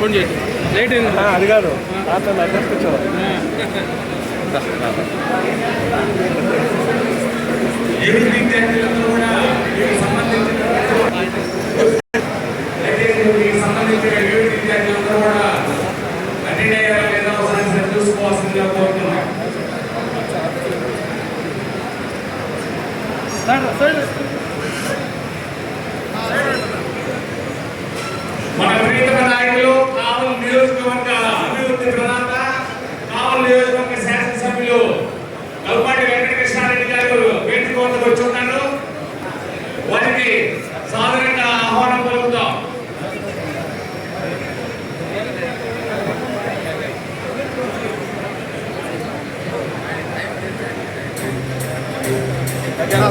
Phone చేసి late అయింది. అది కాదు అడ్రస్ కూర్చోవాలి. చూసుకోవాల్సిందిగా కోరుతున్నాం. మన ప్రియతమ నాయకులు కావలి నియోజకవర్గ అభివృద్ధి ప్రదాత కావలి నియోజకవర్గ శాసనసభ్యులు కల్పాటి వెంకటకృష్ణారెడ్డి గారు వేదిక వద్దకు వచ్చి ఉన్నారు. వారికి సాధారణంగా ఆహ్వానం పలుకుతాం.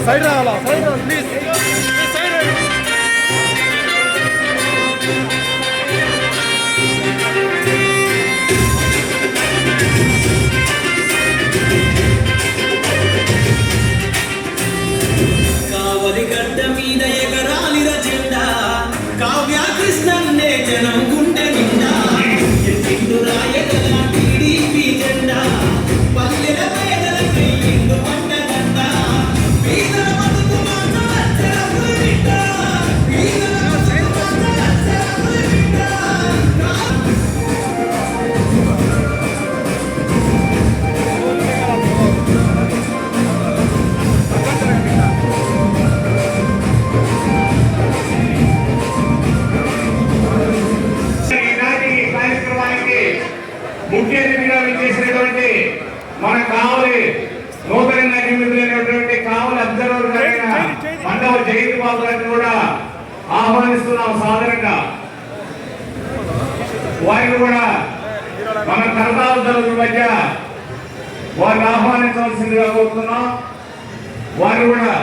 సైడ్ రావాలా, సైడ్ రావాలి ప్లీజ్. కావలి గడ్డ మీద ఎగరాలిర జెండా కావ్య కృష్ణన్నే జనం గుండె నిండా ఎత్తిండు రాయగల టీడీపీ జెండా పల్లెల పేదలకై ఇండు పండగండ పేదల బతుకు మాత్రం అచ్చరపుల బిడ్డ పేదల బతుకు మాత్రం అచ్చరపుల బిడ్డ. ముఖ్య అతిథిగా విచ్చేసినటువంటి మన కావలి నూతనంగా నియమితులైనటువంటి కావలి అబ్జర్వర్ గారైన మండవ జయంతి బాబు గారిని కూడా ఆహ్వానిస్తున్నాం. సాధారణంగా వారిని కూడా మన కరతాల తరగతుల మధ్య వారిని ఆహ్వానించవలసిందిగా కోరుతున్నాం. వారిని కూడా